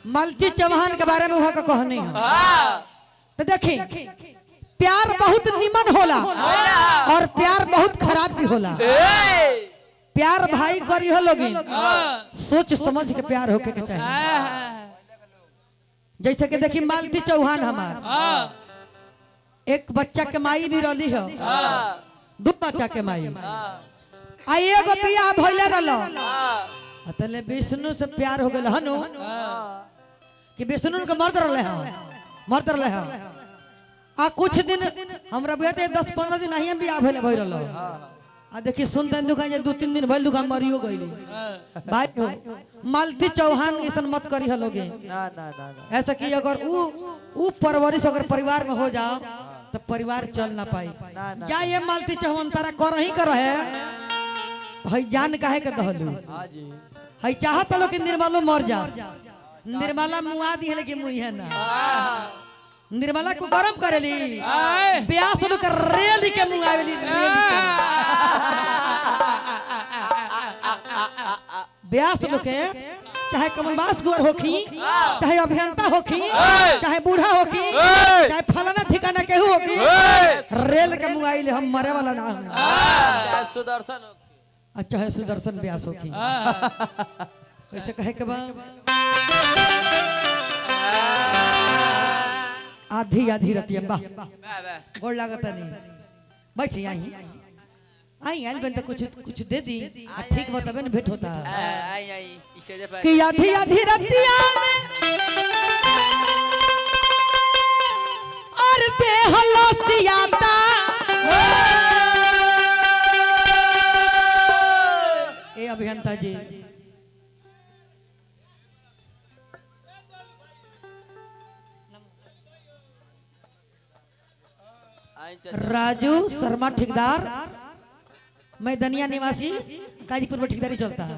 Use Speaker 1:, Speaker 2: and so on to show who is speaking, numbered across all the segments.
Speaker 1: मालती चौहान के बारे में वहाँ का कहनी है। तो देखी प्यार बहुत निमन होला और प्यार बहुत खराब भी होला। प्यार भाई करी हो लोगी सोच समझ के प्यार होके के चाहिए। जैसे कि देखी मालती चौहान हमार एक बच्चा के माई भी रही हो, दो बच्चा के माई आई एगो बियाह भइले रहलो तले विष्णु से प्यार हो गल हनु कि विष्णु के मर्द रहे हैं आ कुछ दिन हमरा बेटे 10-15 दिन नहीं बियाह भइले भइ रहलो आ देखी सुनते दुकान जे 2-3 दिन भइल दुकान मरियो गइली भाई हो। मालती चौहान ऐसा मत करी हलोगे ना ना ना ऐसा कि अगर ऊ परवरिश अगर परिवार में हो जाओ तो परिवार चल ना पाई। क्या ये मालती चौहान तारा कर ही कर है हई जान काहे के दहलू हई चाहत लो कि निर्मलो मर जा निर्मला मुआ दी है लेकिन मुई है ना निर्मला को गरम करेली ब्यास लोग कर रेली के मुआवेली ब्यास लोग के चाहे कमलबास गोर होखी चाहे अभियंता होखी चाहे बूढ़ा होखी चाहे फलाना ठिकाना केहू होखी रेल के मुआइले हम मरे वाला ना है सुदर्शन अच्छा है सुदर्शन व्यास होखी कैसे कहे के बा आधी आधी रतिया बा गोड़ लागता नहीं बैठी आई आई आइल बन तो कुछ दे दी ठीक बताबे न भेंट होता आई आई स्टेज पे कि आधी आधी रतिया में और दे हलो सियाता ए अभियंता जी राजू शर्मा ठेकेदार मैं दनिया निवासी गाजीपुर में ठेकेदारी चलता है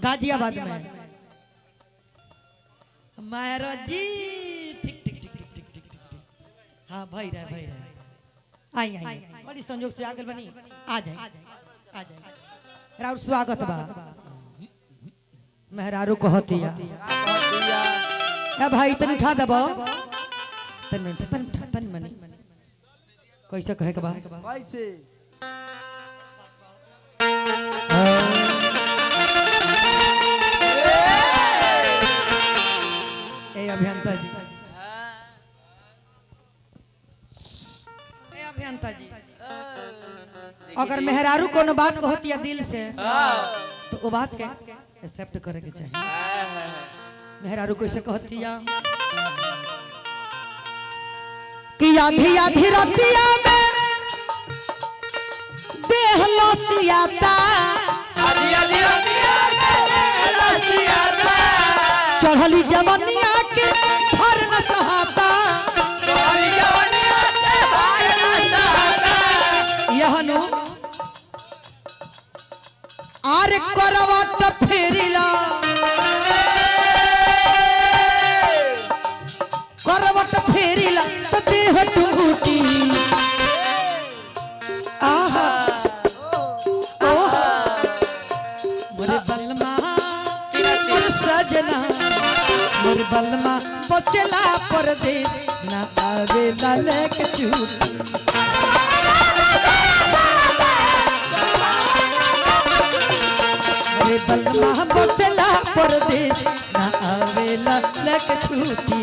Speaker 1: गाजियाबाद में मायरो जी ठीक ठीक ठीक ठीक ठीक ठीक हाँ भाई रहे आई आई बड़ी संयोग से आगे बनी आ जाए राउर स्वागत बा मेहरारू कहतिया ए भाई तन उठा दबो तन मनी कैसे कहे के बा कैसे ए अभियंता जी अगर मेहरारू कोनो बात कहती है दिल से तो वो बात के एक्सेप्ट करे के चाहिए। मेहरारू कैसे कहती है कि आधी आधी रतिया में देह लसियाता आधी आधी रतिया में देह लसियाता चढ़ली जवनिया के घर न सहाता चढ़ली जवनिया के घर न सहाता यहनु आर करवट फेरिला करवट फेरिला तो देह टूटी आहा ओहा मोरे बलमा मोर सजना मोर बलमा बचला परदेस ना आवे ललक छूटी मोरे बलमा बचला परदेस ना आवे ललक छूटी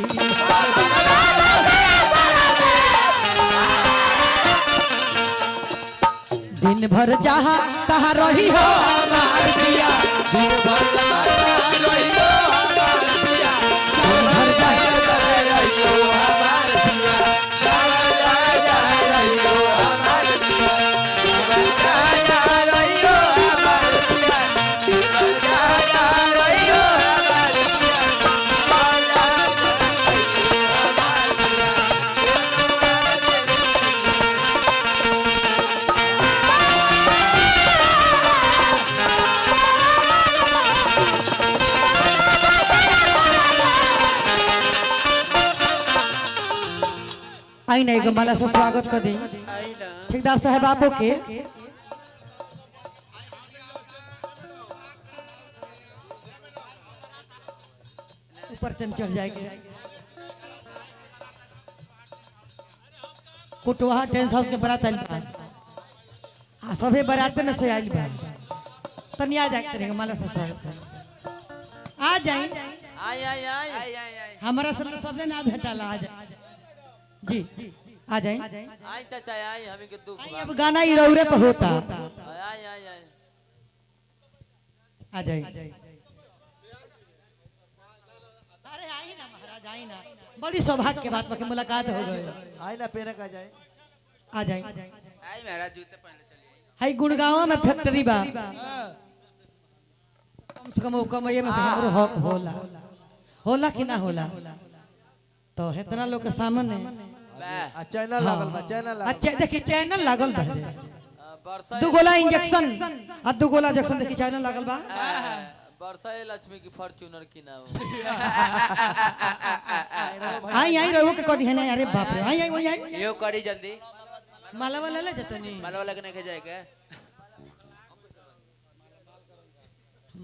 Speaker 1: दिन भर जहाँ तहाँ रही हो हमार पिया दिन भर जहाँ रही हो हमार पिया दिन भर जहाँ रही हो हमार पिया जहाँ रही हो हमार पिया जहाँ रही हो हमार पिया जहाँ रही हो हमार आई नहीं गमाला से स्वागत कर दी ठेकेदार साहब आपो के ऊपर चढ़ जाएंगे। कुटवा टेंस हाउस के बारात आइल बा आ सभे बारात में से आइल बा तनी आ जाए करेंगे माला से स्वागत आ जाए
Speaker 2: आई आई आई आई आई
Speaker 1: हमारा सबने ना भेटाला आ जाए जी आ जाए
Speaker 2: आई चाचा आई हमें के दुख
Speaker 1: अब गाना ही रौरे पे होता
Speaker 2: आई आई आई
Speaker 1: आ जाए अरे आई ना महाराज आई ना बड़ी सौभाग्य के बात बाकी मुलाकात हो गई
Speaker 3: आई ना पेरे का जाए
Speaker 1: आ जाए
Speaker 2: आई महाराज जूते पहन ले चलिए
Speaker 1: हाई गुड़गांव में फैक्ट्री बा कम से कम कमाइए में से हमरो हक होला होला कि ना होला तो इतना लोग के सामने
Speaker 3: चैनल लागल बा चैनल लागल
Speaker 1: अच्छा देखी चैनल लागल बा
Speaker 2: बरसा
Speaker 1: दू गोला इंजेक्शन आ दू गोला इंजेक्शन देखी चैनल लागल बा
Speaker 2: बरसा लक्ष्मी की फॉर्च्यूनर की ना
Speaker 1: आई आई रहो के कदी है ना अरे बाप रे आई आई आई
Speaker 2: यो करी जल्दी
Speaker 1: माला वाला ले जतनी
Speaker 2: मालवा लगने के जाएगा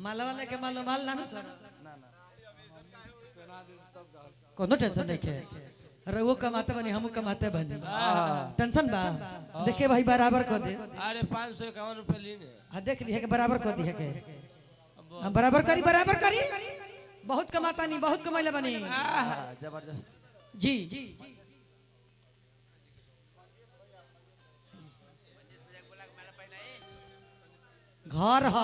Speaker 1: माला वाला के माल माल ना
Speaker 3: ना ना
Speaker 1: कोनो टेंशन नहीं के रहो कमाते बनी हम कमाते बनी टेंशन बा देखे भाई बराबर को दे
Speaker 4: अरे 551 रुपए लीने
Speaker 1: हाँ देख ली है के बराबर को दी है के हम बराबर करी बहुत कमाता नहीं बहुत कमाइले बनी
Speaker 3: जबरदस्त
Speaker 1: जी घर ह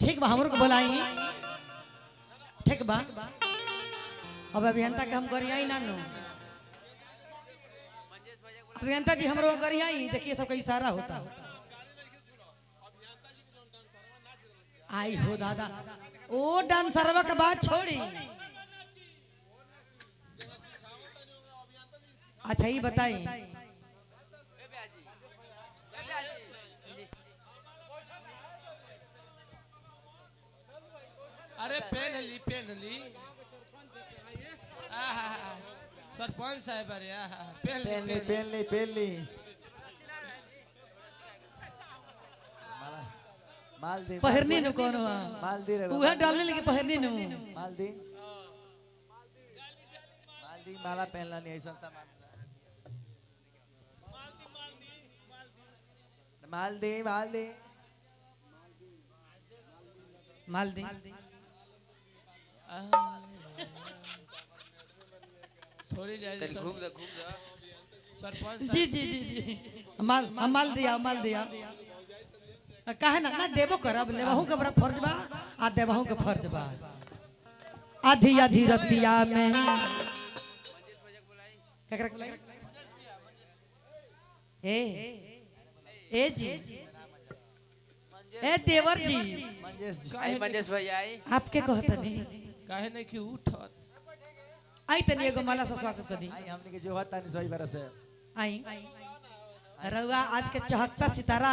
Speaker 1: ठीक बा हमरो को बोलाई ठीक बा अब अभियंता के हम गरियाई ना नो अभियंता जी हमरो गरियाई देखिए सबका इशारा होता आई हो दादा ओ डांसरवा के बात छोड़ी अच्छा ये बताई
Speaker 4: अरे पहन ली सरपंच साहब अरे
Speaker 3: पेन ली माल दे
Speaker 1: पहरनी नु कौन हुआ
Speaker 3: माल दी रे
Speaker 1: उहे डालने लगी पहरनी नु
Speaker 3: माल दी माला पहनला नहीं ऐसा सामान माल दी
Speaker 1: माल दी
Speaker 4: छोड़ी जाए
Speaker 2: घूम जा
Speaker 4: सरपंच
Speaker 1: जी माल दिया कहे ना ना देबो करब लेबहू के बड़ा फर्ज बा आ देबहू के फर्ज बा आधी आधी रतिया में केकरा के बुलाई ए जी ए देवर जी
Speaker 3: मंजेश जी
Speaker 2: आई मंजेश भैया आई
Speaker 1: आपके कहता नहीं
Speaker 4: काहे नहीं कि उठत
Speaker 1: आई तनी एगो माला से स्वागत कर दी
Speaker 3: आई हमने के जो होता नहीं सही बरस है
Speaker 1: आई रउआ आज के चहकता सितारा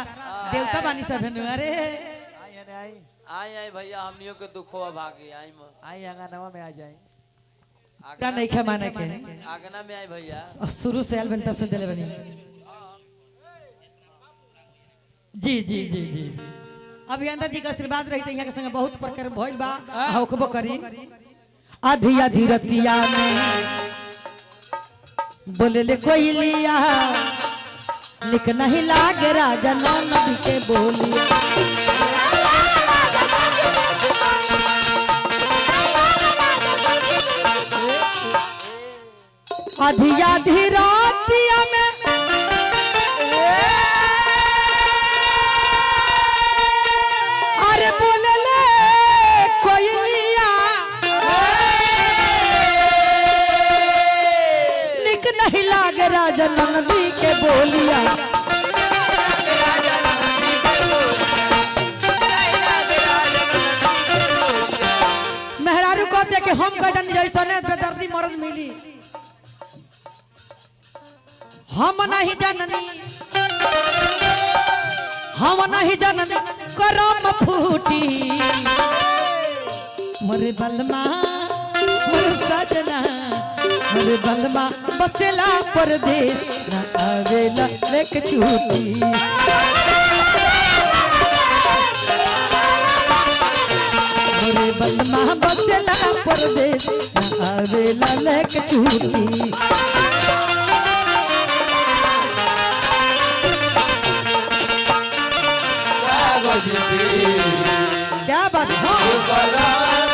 Speaker 1: देवता बानी सब है अरे
Speaker 3: आई है आई
Speaker 2: आई आई भैया हमनियों के दुखवा भागी आई
Speaker 3: आई अंगनवा में आ जाए
Speaker 1: क्या नहीं खे माने के
Speaker 2: आगना में आई भैया
Speaker 1: और शुरू से आल बन तब से दिले बनी जी अभियंता जी का आशीर्वाद रही यहाँ के संग बहुत प्रकार भइल बा होखबो करी आधी आधी रतिया में बोले ले कोई लिया लिख नहीं लागे राजा नदी के बोलिया आधी आधी रतिया में अरे बोले ले कोई लिया लिख नहीं लागे राजा नदी के बोलिया मेहरारू कहते कि हम कदन जैसने बेदर्दी मर्द मिली हम नहीं जननी करम फूटी मरे बलमा मोर सजना मोरे बलमा बसेला परदेश ना आवेला लेक छूटी मोरे बलमा बसेला परदेश ना आवेला लेक छूटी क्या बात है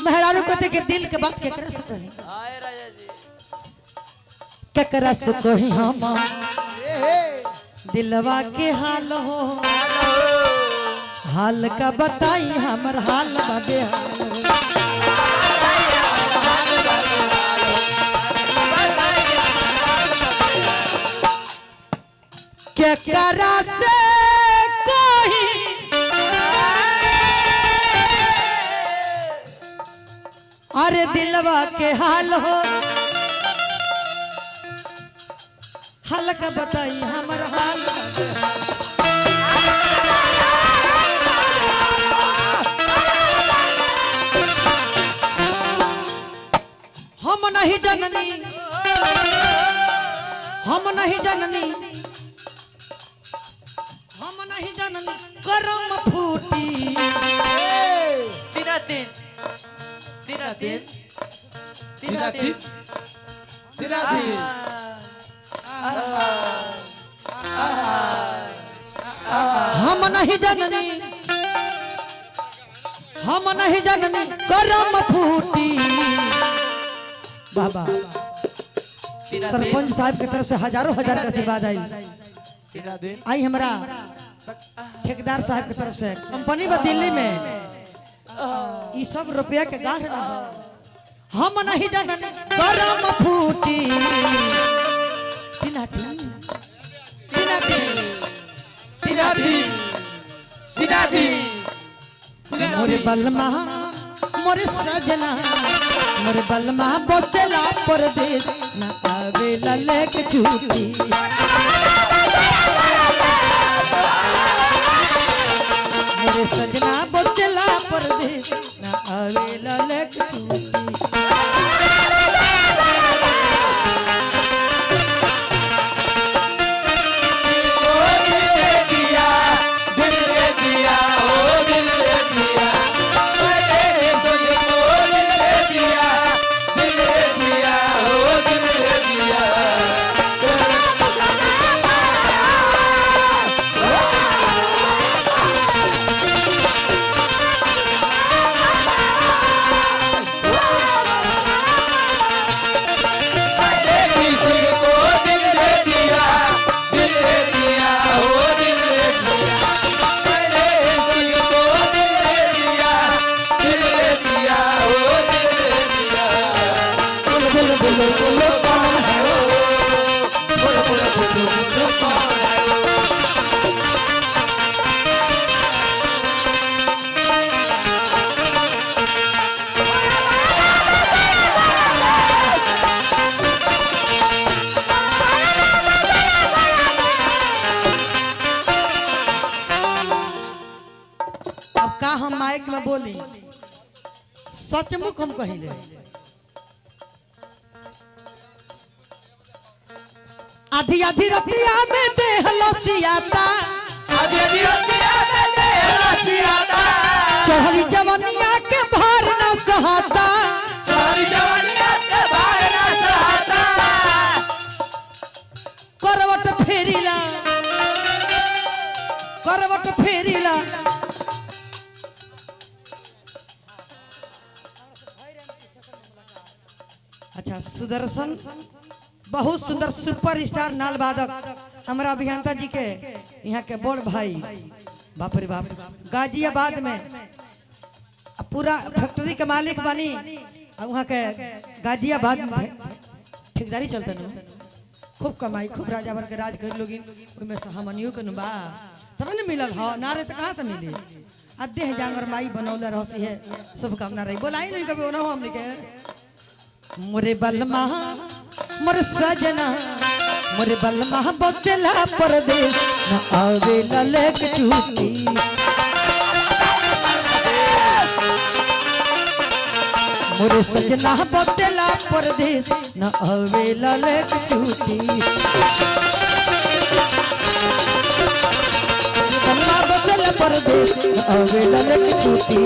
Speaker 1: मेहरारू कहते के दिल के बात केकरा से कही
Speaker 2: आए राजा जी
Speaker 1: केकरा से कही हम दिलवा के हाल हो हाल का बताई हमर हाल बाबे केकरा से कही अरे दिलवा के हाल हो हाल का बताई हमर हाल हम नहीं जननी हम नहीं जननी हम नहीं जननी करम फूटी
Speaker 2: तीना तीन तीना तीन तीना तीन
Speaker 1: हम नहीं जननी हम नहीं जननी करम फूटी बाबा सरपंच साहब की तरफ से हजारों हजार का आशीर्वाद आई आई हमारा ठेकेदार साहब की तरफ से कंपनी बा दिल्ली में ये सब रुपया के गाढ़ ना हम नहीं जननी करम फूटी तीना तीन मोरे बलमा मोरे सजना मोरे बलमा बसेला परदेश ना आवेला लेक छूटी मोरे सजना बसेला परदेश ना आवेला लेक छूटी हम माइक में बोली सचमुच हम कहिले आधी आधी रतिया में देह लसियाता
Speaker 2: आधी आधी रतिया में देह लसियाता
Speaker 1: चढ़ली जवनिया के भार न सहाता
Speaker 2: हरी जवानिया के बाढ़ ना चाहता
Speaker 1: करवट फेरिला करवट फेरिला अच्छा सुदर्शन बहुत सुंदर सुपर स्टार नाल वादक हमारा अभियंता जी के यहाँ के बड़ भाई बाप रे बाप गाजियाबाद में पूरा फैक्ट्री के मालिक बनी वहाँ के गाजियाबाद में ठेकेदारी चलते न खूब कमाई खूब राजा बन के राज कर लोगिन ओइमे से हमनियो के नुबा तब न मिलल ह नारे त कहां से मिली आ देह जांगर माई बनौले रहसी है शुभकामना रही बोलाई नहीं कभी ओना हमने के मोरे बलमा मोरे सजना मोरे बलमा बदला परदेश न आवे ललक चूटी मोरे सजना बदला परदेश न आवे ललक चूटी बलमा बदला परदेश न आवे ललक चूटी